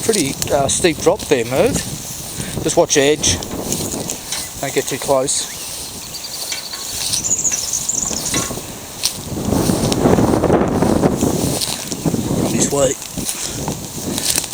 Pretty steep drop there, Merv. Just watch the edge. Don't get too close. This way.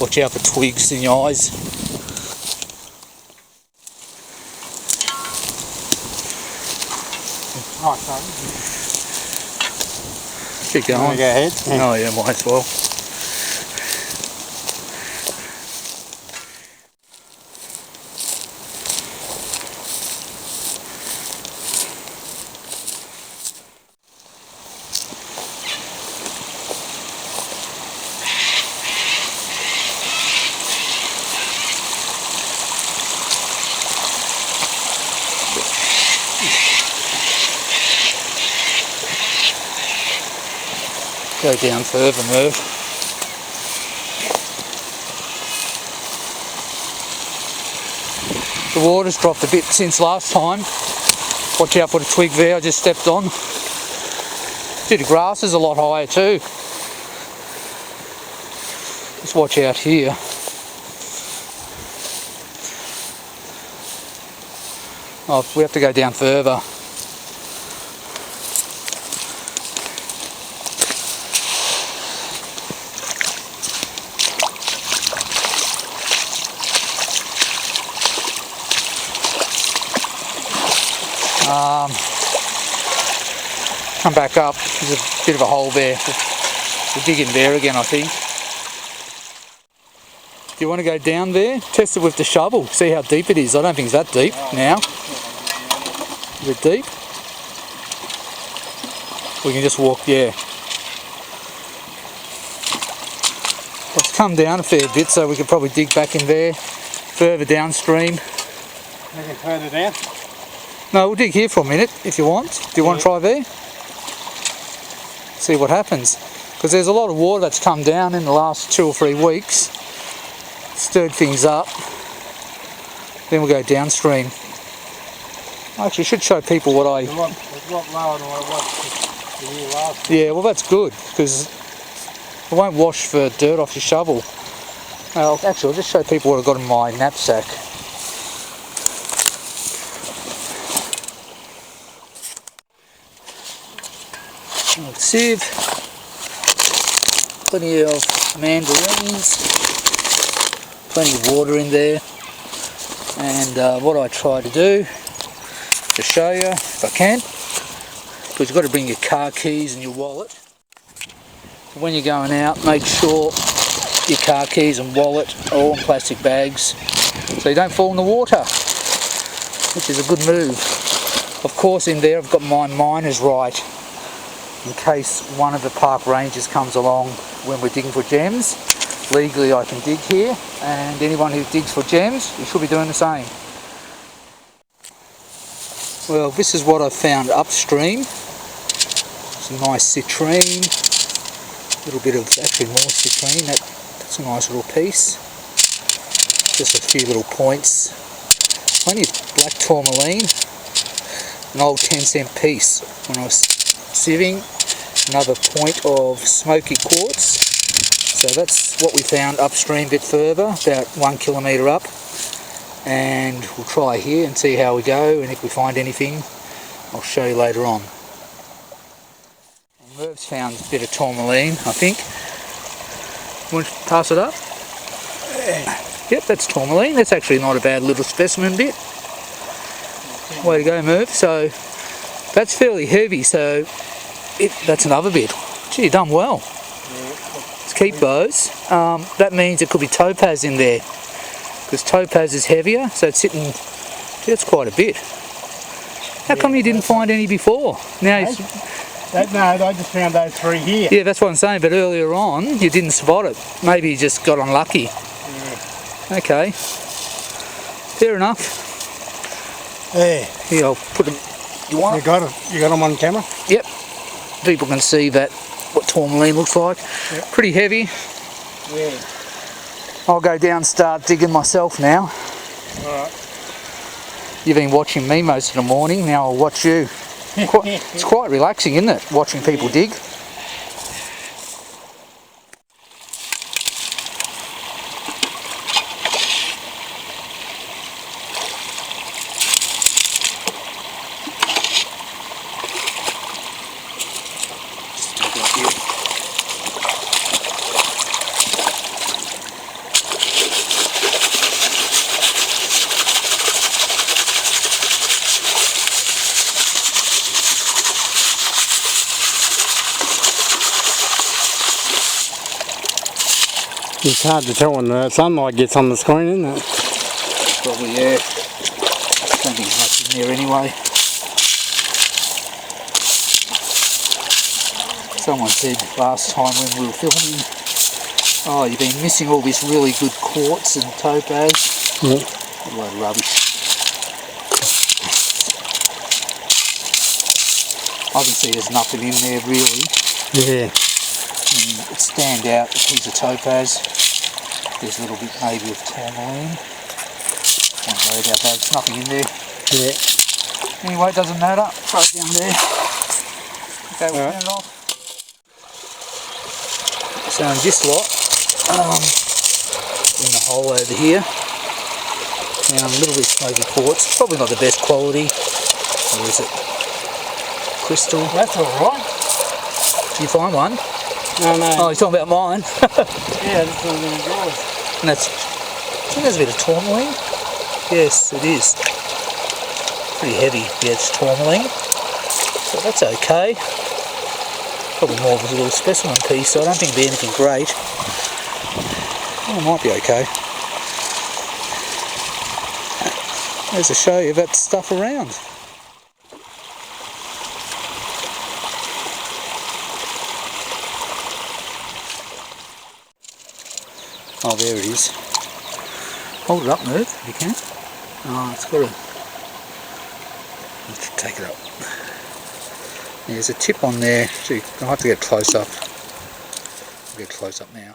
Watch out for twigs in your eyes. Nice, keep going. Go ahead. Yeah. Oh yeah, might as well. Go down further, Merv. The water's dropped a bit since last time. Watch out for the twig there I just stepped on. See, the grass is a lot higher too. Just watch out here. Oh, we have to go down further. Come back up, there's a bit of a hole there. We'll dig in there again, I think. Do you want to go down there? Test it with the shovel, see how deep it is. I don't think it's that deep now. Is it deep? We can just walk, yeah. It's come down a fair bit, so we could probably dig back in there, further downstream. Maybe further down? No, we'll dig here for a minute if you want. Do you want to try there? See what happens. Because there's a lot of water that's come down in the last 2 or 3 weeks. Stirred things up. Then we'll go downstream. I actually should show people what I... It's a lot lower than what it was the year last. Yeah, well that's good, because it won't wash the dirt off your shovel. Actually, I'll just show people what I've got in my knapsack. Sieve, plenty of mandarins, plenty of water in there, and what I try to do, to show you if I can, because you've got to bring your car keys and your wallet. When you're going out, make sure your car keys and wallet are all in plastic bags so you don't fall in the water, which is a good move. Of course in there I've got my miner's right, in case one of the park rangers comes along when we're digging for gems. Legally I can dig here, and anyone who digs for gems, you should be doing the same. Well, this is what I've found upstream. Some nice citrine, a little bit of actually more citrine, that's a nice little piece. Just a few little points. Plenty of black tourmaline, an old 10-cent piece when I was sieving. Another point of smoky quartz. So that's what we found upstream a bit further, about 1 kilometre up. And we'll try here and see how we go, and if we find anything I'll show you later on. Merv's found a bit of tourmaline, I think. Want to pass it up? Yep, that's tourmaline. That's actually not a bad little specimen bit. Way to go, Merv. So that's fairly heavy, so that's another bit. Gee, you've done well. Let's keep those. That means it could be topaz in there, because topaz is heavier, so it's sitting, that's quite a bit. How come you didn't find any before? Now no, I just found those 3 here. Yeah, that's what I'm saying, but earlier on you didn't spot it. Maybe you just got unlucky. Yeah. Okay. Fair enough. There. Here, I'll put them. You want You got it? You got them on camera? Yep. People can see that, what tourmaline looks like. Yep. Pretty heavy. Yeah. I'll go down and start digging myself now. Alright. You've been watching me most of the morning, now I'll watch you. It's quite relaxing, isn't it, watching people dig? It's hard to tell when the sunlight gets on the screen, isn't it? Probably, yeah. Don't think there's much in there anyway. Someone said last time when we were filming, oh, you've been missing all this really good quartz and topaz. Yeah. A load of rubbish. I can see there's nothing in there really. Yeah. It stand out, a piece of topaz. There's a little bit maybe of tourmaline. Don't worry about that, there's nothing in there. Yeah. Anyway, it doesn't matter, throw it down there. Okay, we'll turn it off. So in this lot, in the hole over here, and a little bit of smoky quartz, probably not the best quality. Or is it? Crystal. That's alright. Did you find one? No, no. Oh, you're talking about mine? Yeah, this one's in yours. And that's, I think there's a bit of tourmaline. Yes, it is. Pretty heavy, yeah, it's tourmaline. So that's okay. Probably more of a little specimen piece, so I don't think it'll be anything great. Oh, it might be okay. There's a show you of that stuff around. Oh, there it is. Hold it up, Merv, if you can. Oh, it's got a... Let's take it up. There's a tip on there. Gee, I'll have to get close up. I'll get close up now.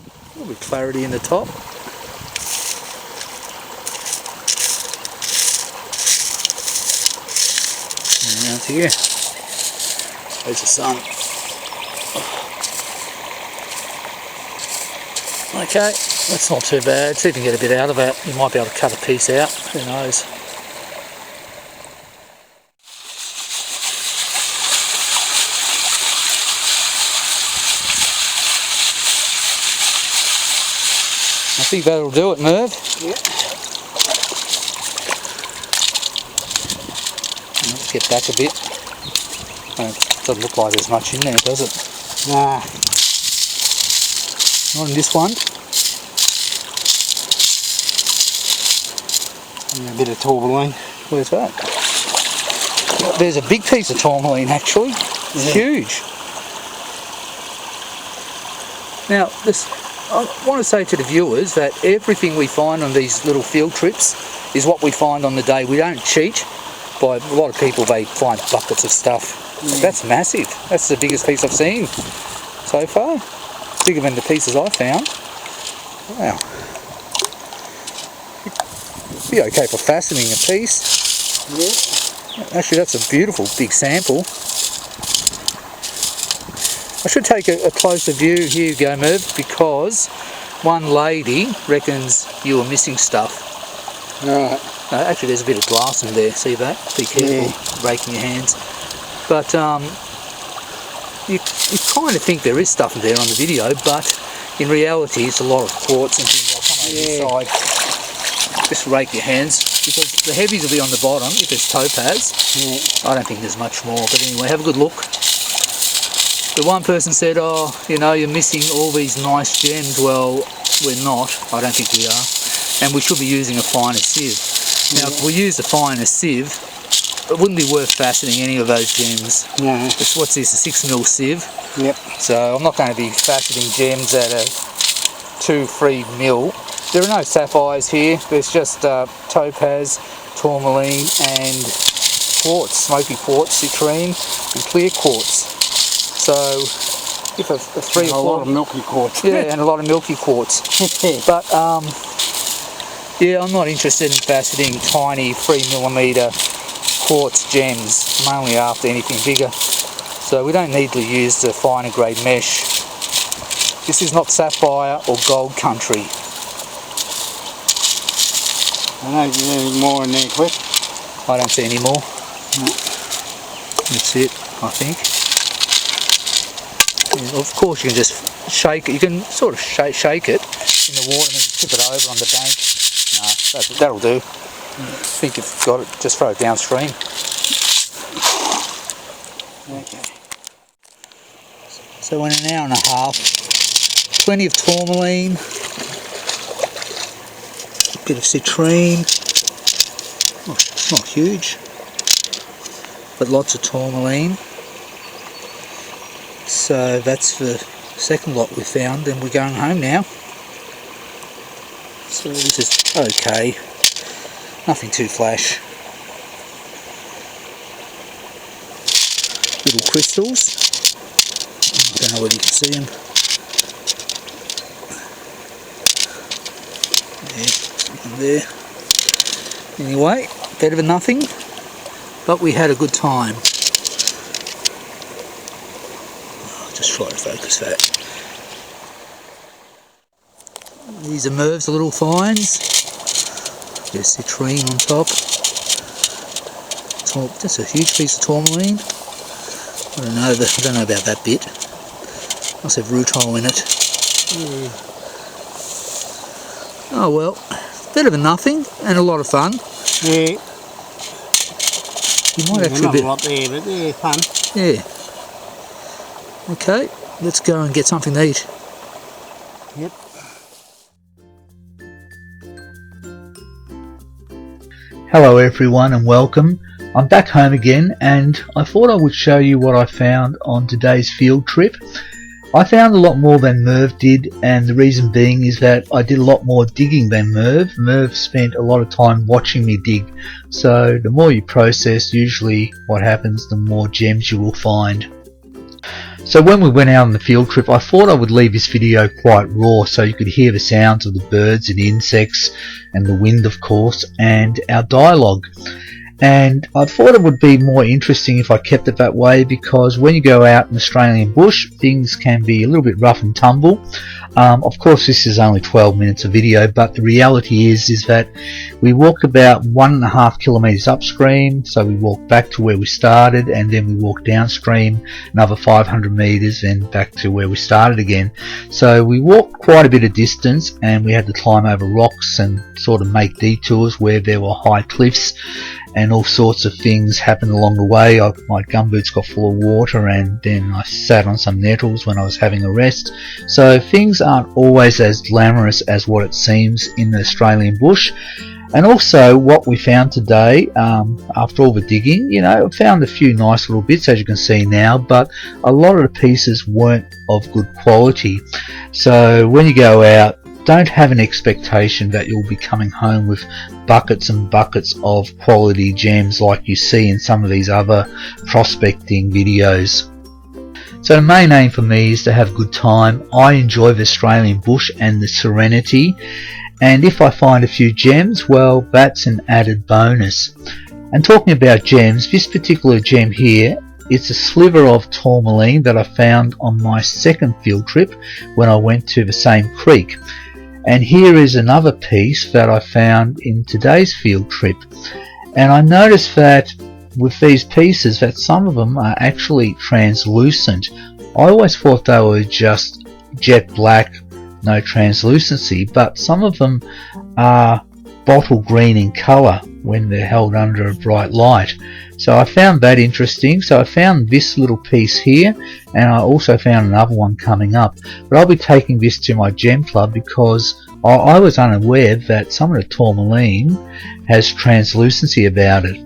A little bit of clarity in the top. And around here. There's the sun. Okay, that's not too bad. See if you can get a bit out of it. You might be able to cut a piece out. Who knows? I think that'll do it, Merv. Yeah. Let's get back a bit. Doesn't look like there's much in there, does it? Nah. Not in this one. Yeah, a bit of tourmaline. Where's that? There's a big piece of tourmaline actually. It's huge. Now, this, I want to say to the viewers that everything we find on these little field trips is what we find on the day. We don't cheat. By a lot of people, they find buckets of stuff. Yeah. That's massive. That's the biggest piece I've seen so far. Bigger than the pieces I found. Wow. It'd be okay for fastening a piece. Yeah. Actually, that's a beautiful big sample. I should take a closer view. Here you go, Merv, because one lady reckons you were missing stuff. Right. Actually, there's a bit of glass in there. See that? Be careful breaking your hands. But you kind of think there is stuff in there on the video, but in reality, it's a lot of quartz and things. I'll come over this side. Just rake your hands, because the heavies will be on the bottom if it's topaz. I don't think there's much more, but anyway, have a good look. The one person said, oh, you know, you're missing all these nice gems. Well, we're not. I don't think we are. And we should be using a finer sieve. Now, if we use a finer sieve, it wouldn't be worth fastening any of those gems. No. It's, what's this, a 6mm sieve? Yep. So I'm not going to be fastening gems at a 2-3mm. There are no sapphires here. There's just topaz, tourmaline and quartz, smoky quartz, citrine and clear quartz. So if a 3 or 4... A lot of milky quartz. Yeah, and a lot of milky quartz. But yeah, I'm not interested in faceting tiny 3mm quartz gems. I'm only after anything bigger. So we don't need to use the finer grade mesh. This is not sapphire or gold country. I don't see any more in there, Cliff. I don't see any more. No. That's it, I think. Yeah, of course you can just shake it. You can sort of shake it in the water and then tip it over on the bank. No, that'll do. I think you've got it, just throw it downstream. Okay. So in an hour and a half plenty of tourmaline, a bit of citrine. Oh, it's not huge, but lots of tourmaline. So that's the second lot we found, and we're going home now. So this is okay, nothing too flash. Little crystals, I don't know whether you can see them. There. Anyway, better than nothing, but we had a good time. I'll just try to focus that. These are Merv's little finds. There's citrine on top. That's a huge piece of tourmaline. I don't know about that bit. Must have rutile in it. Oh well, better than nothing, and a lot of fun. Yeah. You might actually not a lot there, but yeah, fun. Yeah. Okay, let's go and get something to eat. Yep. Hello everyone and welcome. I'm back home again, and I thought I would show you what I found on today's field trip. I found a lot more than Merv did, and the reason being is that I did a lot more digging than Merv. Merv spent a lot of time watching me dig, so the more you process, usually what happens, the more gems you will find. So when we went out on the field trip, I thought I would leave this video quite raw so you could hear the sounds of the birds and insects and the wind, of course, and our dialogue. And I thought it would be more interesting if I kept it that way, because when you go out in the Australian bush, things can be a little bit rough and tumble. Of course this is only 12 minutes of video, but the reality is that we walked about 1.5 kilometres upstream, so we walked back to where we started, and then we walked downstream another 500 metres and back to where we started again. So we walked quite a bit of distance, and we had to climb over rocks and sort of make detours where there were high cliffs, and all sorts of things happened along the way. My gumboots got full of water, and then I sat on some nettles when I was having a rest. So things aren't always as glamorous as what it seems in the Australian bush. And also what we found today, after all the digging, I found a few nice little bits, as you can see now, but a lot of the pieces weren't of good quality. So when you go out, don't have an expectation that you'll be coming home with buckets and buckets of quality gems like you see in some of these other prospecting videos. So the main aim for me is to have a good time. I enjoy the Australian bush and the serenity, and if I find a few gems, well, that's an added bonus. And talking about gems, this particular gem here, it's a sliver of tourmaline that I found on my second field trip when I went to the same creek. And here is another piece that I found in today's field trip. And I noticed that with these pieces that some of them are actually translucent. I always thought they were just jet black, no translucency, but some of them are bottle green in colour when they're held under a bright light. So I found that interesting. So I found this little piece here, and I also found another one coming up, but I'll be taking this to my gem club because I was unaware that some of the tourmaline has translucency about it.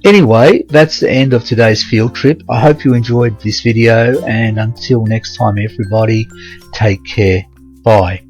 Anyway, that's the end of today's field trip. I hope you enjoyed this video, and until next time everybody, take care. Bye.